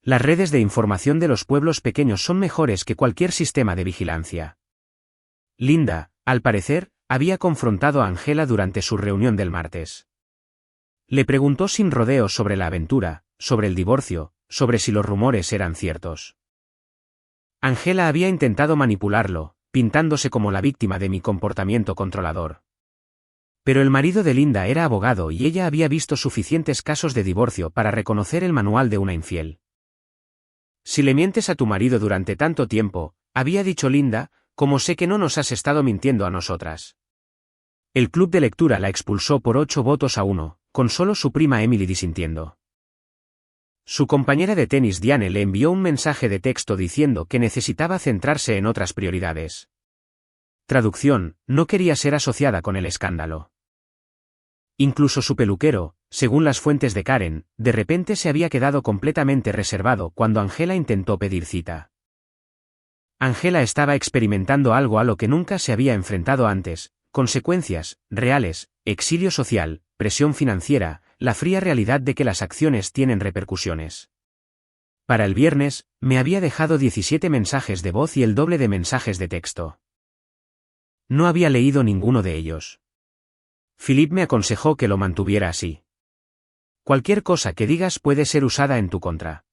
Las redes de información de los pueblos pequeños son mejores que cualquier sistema de vigilancia. Linda, al parecer, había confrontado a Angela durante su reunión del martes. Le preguntó sin rodeos sobre la aventura, sobre el divorcio, sobre si los rumores eran ciertos. Angela había intentado manipularlo, pintándose como la víctima de mi comportamiento controlador. Pero el marido de Linda era abogado y ella había visto suficientes casos de divorcio para reconocer el manual de una infiel. Si le mientes a tu marido durante tanto tiempo, había dicho Linda, como sé que no nos has estado mintiendo a nosotras. El club de lectura la expulsó por 8-1, con solo su prima Emily disintiendo. Su compañera de tenis Diane le envió un mensaje de texto diciendo que necesitaba centrarse en otras prioridades. Traducción: no quería ser asociada con el escándalo. Incluso su peluquero, según las fuentes de Karen, de repente se había quedado completamente reservado cuando Angela intentó pedir cita. Angela estaba experimentando algo a lo que nunca se había enfrentado antes: consecuencias reales, exilio social, presión financiera, la fría realidad de que las acciones tienen repercusiones. Para el viernes, me había dejado 17 mensajes de voz y el doble de mensajes de texto. No había leído ninguno de ellos. Philip me aconsejó que lo mantuviera así. Cualquier cosa que digas puede ser usada en tu contra.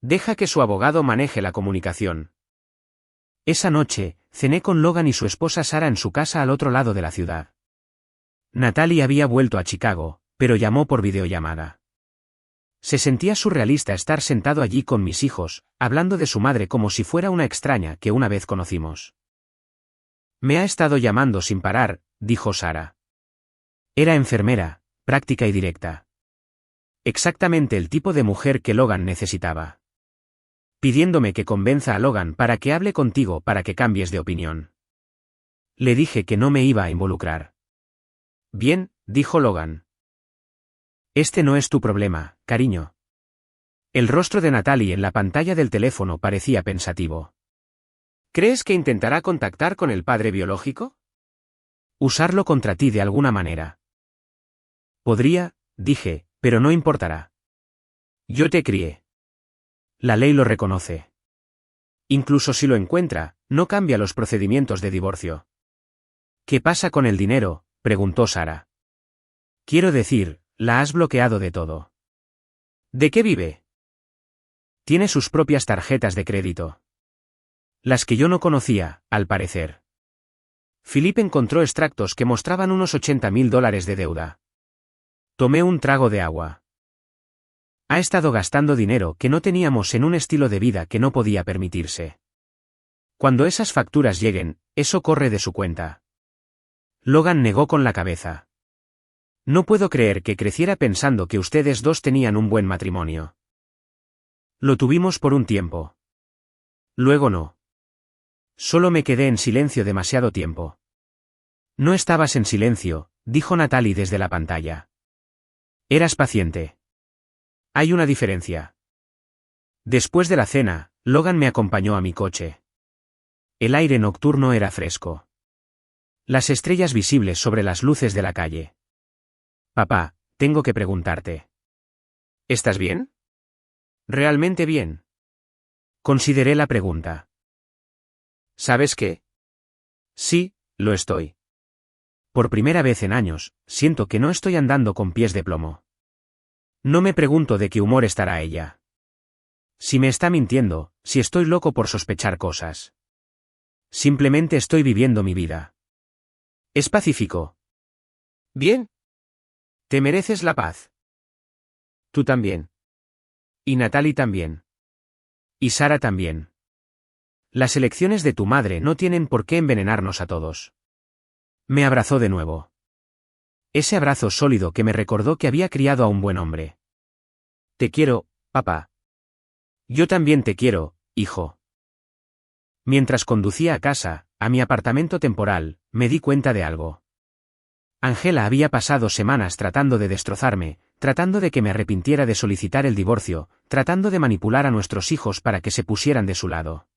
Deja que su abogado maneje la comunicación. Esa noche, cené con Logan y su esposa Sarah en su casa al otro lado de la ciudad. Natalie había vuelto a Chicago, pero llamó por videollamada. Se sentía surrealista estar sentado allí con mis hijos, hablando de su madre como si fuera una extraña que una vez conocimos. Me ha estado llamando sin parar, dijo Sarah. Era enfermera, práctica y directa. Exactamente el tipo de mujer que Logan necesitaba. Pidiéndome que convenza a Logan para que hable contigo para que cambies de opinión. Le dije que no me iba a involucrar. Bien, dijo Logan. Este no es tu problema, cariño. El rostro de Natalie en la pantalla del teléfono parecía pensativo. ¿Crees que intentará contactar con el padre biológico? Usarlo contra ti de alguna manera. Podría, dije, pero no importará. Yo te crié. La ley lo reconoce. Incluso si lo encuentra, no cambia los procedimientos de divorcio. ¿Qué pasa con el dinero?, preguntó Sarah. Quiero decir, la has bloqueado de todo. ¿De qué vive? Tiene sus propias tarjetas de crédito. Las que yo no conocía, al parecer. Philip encontró extractos que mostraban unos $80,000 de deuda. Tomé un trago de agua. Ha estado gastando dinero que no teníamos en un estilo de vida que no podía permitirse. Cuando esas facturas lleguen, eso corre de su cuenta. Logan negó con la cabeza. No puedo creer que creciera pensando que ustedes dos tenían un buen matrimonio. Lo tuvimos por un tiempo. Luego no. Solo me quedé en silencio demasiado tiempo. No estabas en silencio, dijo Natalie desde la pantalla. Eras paciente. Hay una diferencia. Después de la cena, Logan me acompañó a mi coche. El aire nocturno era fresco. Las estrellas visibles sobre las luces de la calle. Papá, tengo que preguntarte. ¿Estás bien? ¿Realmente bien? Consideré la pregunta. ¿Sabes qué? Sí, lo estoy. Por primera vez en años, siento que no estoy andando con pies de plomo. No me pregunto de qué humor estará ella. Si me está mintiendo, si estoy loco por sospechar cosas. Simplemente estoy viviendo mi vida. Es pacífico. Bien. Te mereces la paz. Tú también. Y Natalie también. Y Sarah también. Las elecciones de tu madre no tienen por qué envenenarnos a todos. Me abrazó de nuevo. Ese abrazo sólido que me recordó que había criado a un buen hombre. Te quiero, papá. Yo también te quiero, hijo. Mientras conducía a casa, a mi apartamento temporal, me di cuenta de algo. Angela había pasado semanas tratando de destrozarme, tratando de que me arrepintiera de solicitar el divorcio, tratando de manipular a nuestros hijos para que se pusieran de su lado.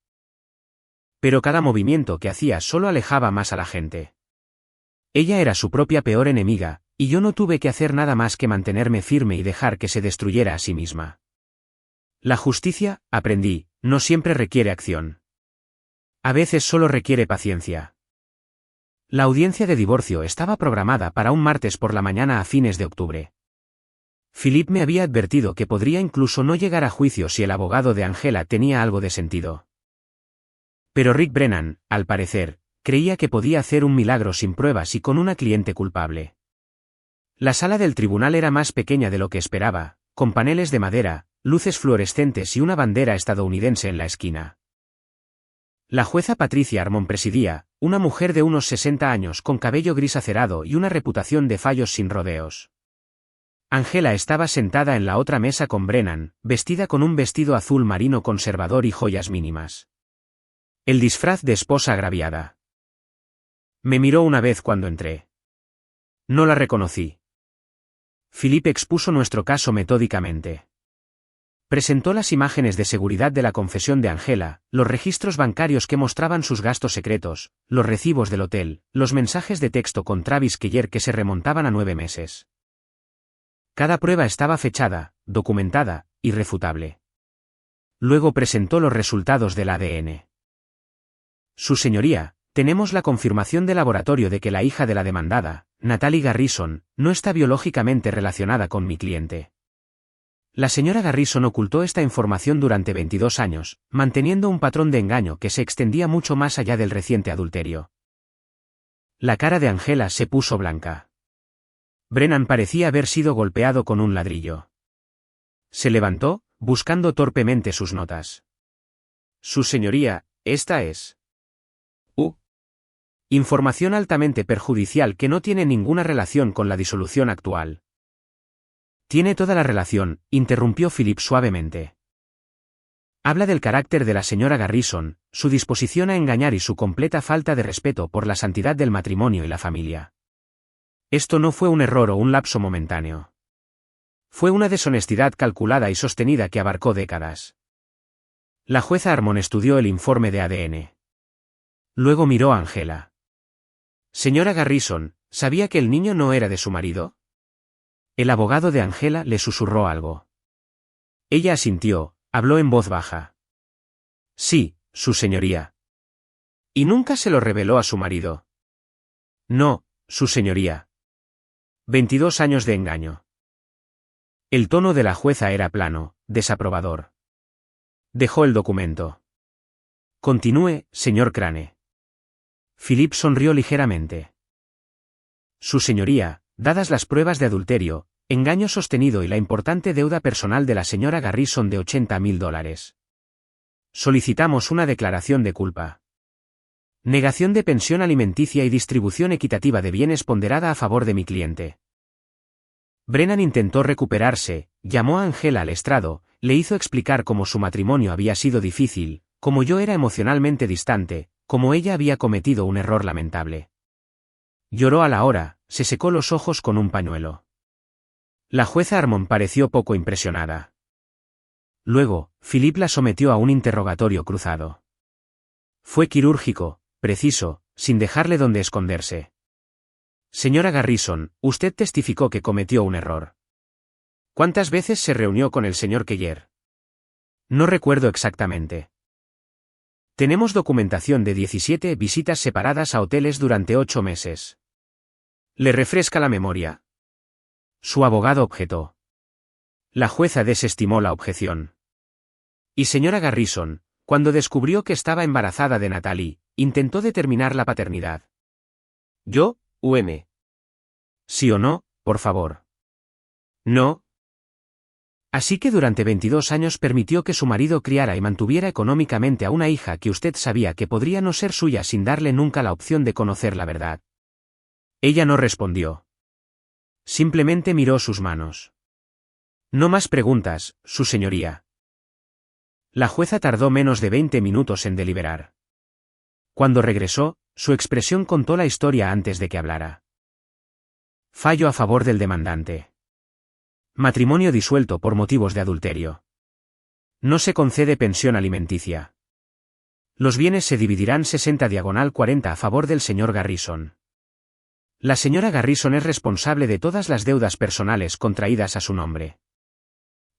Pero cada movimiento que hacía solo alejaba más a la gente. Ella era su propia peor enemiga, y yo no tuve que hacer nada más que mantenerme firme y dejar que se destruyera a sí misma. La justicia, aprendí, no siempre requiere acción. A veces solo requiere paciencia. La audiencia de divorcio estaba programada para un martes por la mañana a fines de octubre. Philip me había advertido que podría incluso no llegar a juicio si el abogado de Angela tenía algo de sentido. Pero Rick Brennan, al parecer, creía que podía hacer un milagro sin pruebas y con una cliente culpable. La sala del tribunal era más pequeña de lo que esperaba, con paneles de madera, luces fluorescentes y una bandera estadounidense en la esquina. La jueza Patricia Harmon presidía, una mujer de unos 60 años con cabello gris acerado y una reputación de fallos sin rodeos. Angela estaba sentada en la otra mesa con Brennan, vestida con un vestido azul marino conservador y joyas mínimas. El disfraz de esposa agraviada. Me miró una vez cuando entré. No la reconocí. Philip expuso nuestro caso metódicamente. Presentó las imágenes de seguridad de la confesión de Angela, los registros bancarios que mostraban sus gastos secretos, los recibos del hotel, los mensajes de texto con Travis Kelly que se remontaban a 9 meses. Cada prueba estaba fechada, documentada, irrefutable. Luego presentó los resultados del ADN. Su señoría, tenemos la confirmación de laboratorio de que la hija de la demandada, Natalie Garrison, no está biológicamente relacionada con mi cliente. La señora Garrison ocultó esta información durante 22 años, manteniendo un patrón de engaño que se extendía mucho más allá del reciente adulterio. La cara de Angela se puso blanca. Brennan parecía haber sido golpeado con un ladrillo. Se levantó, buscando torpemente sus notas. Su señoría, esta es. Información altamente perjudicial que no tiene ninguna relación con la disolución actual. Tiene toda la relación, interrumpió Philip suavemente. Habla del carácter de la señora Garrison, su disposición a engañar y su completa falta de respeto por la santidad del matrimonio y la familia. Esto no fue un error o un lapso momentáneo. Fue una deshonestidad calculada y sostenida que abarcó décadas. La jueza Harmon estudió el informe de ADN. Luego miró a Angela. Señora Garrison, ¿sabía que el niño no era de su marido? El abogado de Angela le susurró algo. Ella asintió, habló en voz baja. Sí, su señoría. ¿Y nunca se lo reveló a su marido? No, su señoría. 22 años de engaño. El tono de la jueza era plano, desaprobador. Dejó el documento. Continúe, señor Crane. Philip sonrió ligeramente. Su señoría, dadas las pruebas de adulterio, engaño sostenido y la importante deuda personal de la señora Garrison de $80.000. Solicitamos una declaración de culpa. Negación de pensión alimenticia y distribución equitativa de bienes ponderada a favor de mi cliente. Brennan intentó recuperarse, llamó a Angela al estrado, le hizo explicar cómo su matrimonio había sido difícil, cómo yo era emocionalmente distante, cómo ella había cometido un error lamentable. Lloró a la hora, se secó los ojos con un pañuelo. La jueza Harmon pareció poco impresionada. Luego, Philip la sometió a un interrogatorio cruzado. Fue quirúrgico, preciso, sin dejarle donde esconderse. Señora Garrison, usted testificó que cometió un error. ¿Cuántas veces se reunió con el señor Keller? No recuerdo exactamente. Tenemos documentación de 17 visitas separadas a hoteles durante 8 meses. ¿Le refresca la memoria? Su abogado objetó. La jueza desestimó la objeción. Y señora Garrison, cuando descubrió que estaba embarazada de Natalie, intentó determinar la paternidad. ¿Yo, ¿Sí o no, por favor? No. Así que durante 22 años permitió que su marido criara y mantuviera económicamente a una hija que usted sabía que podría no ser suya sin darle nunca la opción de conocer la verdad. Ella no respondió. Simplemente miró sus manos. No más preguntas, su señoría. La jueza tardó menos de 20 minutos en deliberar. Cuando regresó, su expresión contó la historia antes de que hablara. Fallo a favor del demandante. Matrimonio disuelto por motivos de adulterio. No se concede pensión alimenticia. Los bienes se dividirán 60/40 a favor del señor Garrison. La señora Garrison es responsable de todas las deudas personales contraídas a su nombre.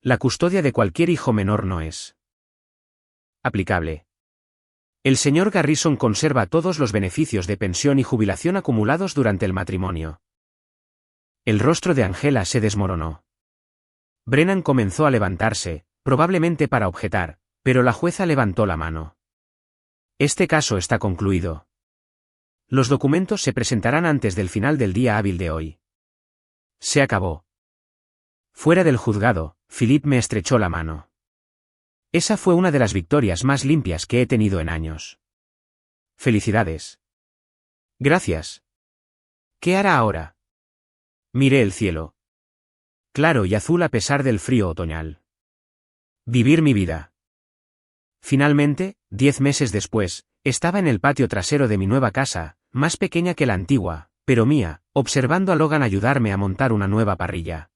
La custodia de cualquier hijo menor no es aplicable. El señor Garrison conserva todos los beneficios de pensión y jubilación acumulados durante el matrimonio. El rostro de Angela se desmoronó. Brennan comenzó a levantarse, probablemente para objetar, pero la jueza levantó la mano. Este caso está concluido. Los documentos se presentarán antes del final del día hábil de hoy. Se acabó. Fuera del juzgado, Philip me estrechó la mano. Esa fue una de las victorias más limpias que he tenido en años. Felicidades. Gracias. ¿Qué hará ahora? Miré el cielo. Claro y azul a pesar del frío otoñal. Vivir mi vida. Finalmente, 10 meses después, estaba en el patio trasero de mi nueva casa, más pequeña que la antigua, pero mía, observando a Logan ayudarme a montar una nueva parrilla.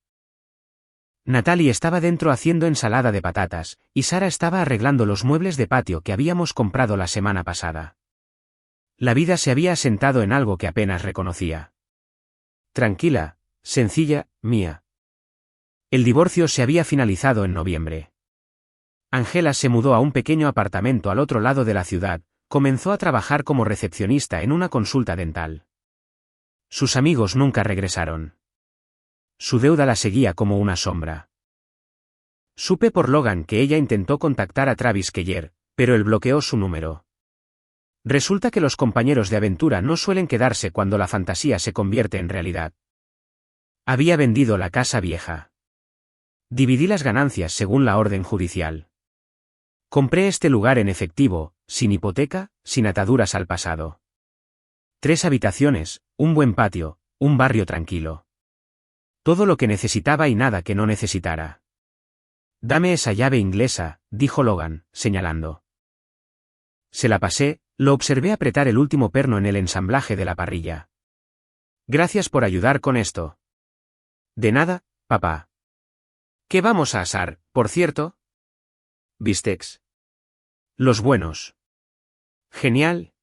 Natalie estaba dentro haciendo ensalada de patatas, y Sara estaba arreglando los muebles de patio que habíamos comprado la semana pasada. La vida se había asentado en algo que apenas reconocía. Tranquila, sencilla, mía. El divorcio se había finalizado en noviembre. Angela se mudó a un pequeño apartamento al otro lado de la ciudad, comenzó a trabajar como recepcionista en una consulta dental. Sus amigos nunca regresaron. Su deuda la seguía como una sombra. Supe por Logan que ella intentó contactar a Travis Keller, pero él bloqueó su número. Resulta que los compañeros de aventura no suelen quedarse cuando la fantasía se convierte en realidad. Había vendido la casa vieja. Dividí las ganancias según la orden judicial. Compré este lugar en efectivo, sin hipoteca, sin ataduras al pasado. 3 habitaciones, un buen patio, un barrio tranquilo. Todo lo que necesitaba y nada que no necesitara. Dame esa llave inglesa, dijo Logan, señalando. Se la pasé, lo observé apretar el último perno en el ensamblaje de la parrilla. Gracias por ayudar con esto. De nada, papá. ¿Qué vamos a asar, por cierto? Bistecs. Los buenos. Genial.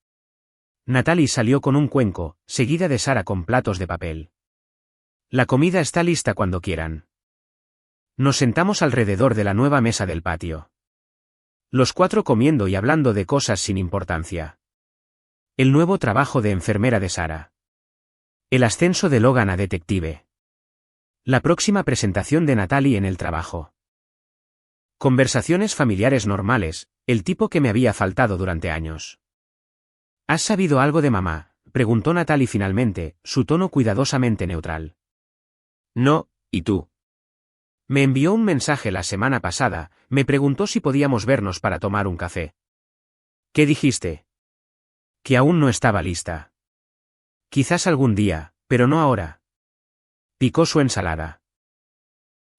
Natalie salió con un cuenco, seguida de Sara con platos de papel. La comida está lista cuando quieran. Nos sentamos alrededor de la nueva mesa del patio. Los 4 comiendo y hablando de cosas sin importancia. El nuevo trabajo de enfermera de Sara. El ascenso de Logan a detective. La próxima presentación de Natalie en el trabajo. Conversaciones familiares normales, el tipo que me había faltado durante años. ¿Has sabido algo de mamá?, preguntó Natalie finalmente, su tono cuidadosamente neutral. No, ¿y tú? Me envió un mensaje la semana pasada, me preguntó si podíamos vernos para tomar un café. ¿Qué dijiste? Que aún no estaba lista. Quizás algún día, pero no ahora. Picó su ensalada.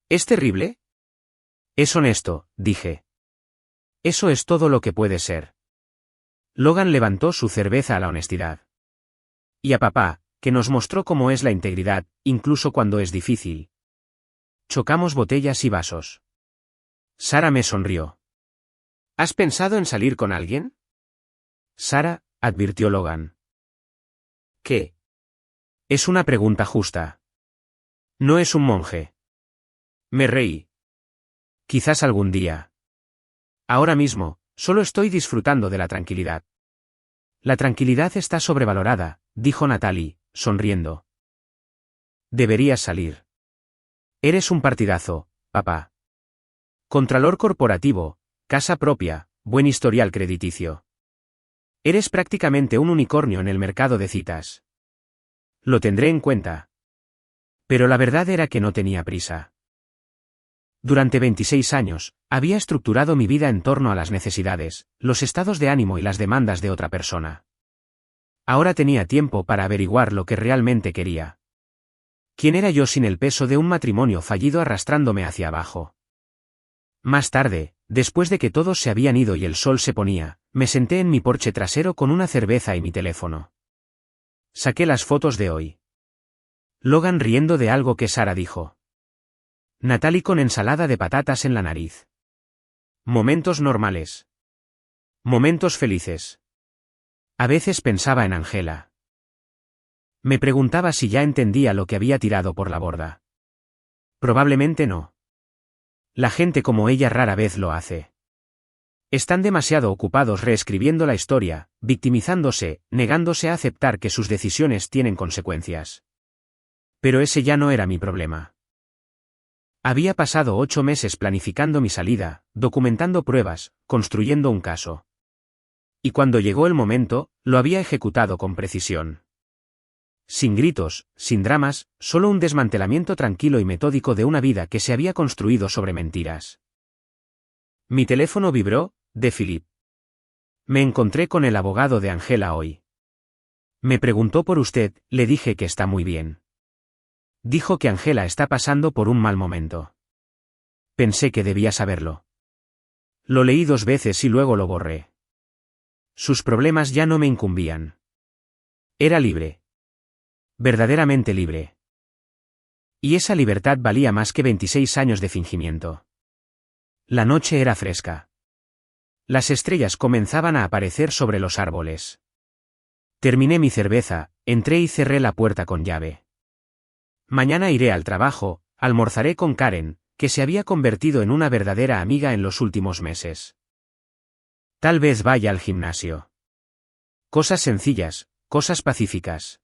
¿Es terrible? Es honesto, dije. Eso es todo lo que puede ser. Logan levantó su cerveza a la honestidad. Y a papá, que nos mostró cómo es la integridad, incluso cuando es difícil. Chocamos botellas y vasos. Sara me sonrió. ¿Has pensado en salir con alguien? Sara, advirtió Logan. ¿Qué? Es una pregunta justa. No es un monje. Me reí. Quizás algún día. Ahora mismo, solo estoy disfrutando de la tranquilidad. La tranquilidad está sobrevalorada, dijo Natalie, sonriendo. Deberías salir. Eres un partidazo, papá. Contralor corporativo, casa propia, buen historial crediticio. Eres prácticamente un unicornio en el mercado de citas. Lo tendré en cuenta. Pero la verdad era que no tenía prisa. Durante 26 años, había estructurado mi vida en torno a las necesidades, los estados de ánimo y las demandas de otra persona. Ahora tenía tiempo para averiguar lo que realmente quería. ¿Quién era yo sin el peso de un matrimonio fallido arrastrándome hacia abajo? Más tarde, después de que todos se habían ido y el sol se ponía, me senté en mi porche trasero con una cerveza y mi teléfono. Saqué las fotos de hoy. Logan riendo de algo que Sara dijo. Natalie con ensalada de patatas en la nariz. Momentos normales. Momentos felices. A veces pensaba en Angela. Me preguntaba si ya entendía lo que había tirado por la borda. Probablemente no. La gente como ella rara vez lo hace. Están demasiado ocupados reescribiendo la historia, victimizándose, negándose a aceptar que sus decisiones tienen consecuencias. Pero ese ya no era mi problema. Había pasado 8 meses planificando mi salida, documentando pruebas, construyendo un caso. Y cuando llegó el momento, lo había ejecutado con precisión. Sin gritos, sin dramas, solo un desmantelamiento tranquilo y metódico de una vida que se había construido sobre mentiras. Mi teléfono vibró, de Philip. Me encontré con el abogado de Angela hoy. Me preguntó por usted, le dije que está muy bien. Dijo que Angela está pasando por un mal momento. Pensé que debía saberlo. Lo leí 2 veces y luego lo borré. Sus problemas ya no me incumbían. Era libre. Verdaderamente libre. Y esa libertad valía más que 26 años de fingimiento. La noche era fresca. Las estrellas comenzaban a aparecer sobre los árboles. Terminé mi cerveza, entré y cerré la puerta con llave. Mañana iré al trabajo, almorzaré con Karen, que se había convertido en una verdadera amiga en los últimos meses. Tal vez vaya al gimnasio. Cosas sencillas, cosas pacíficas.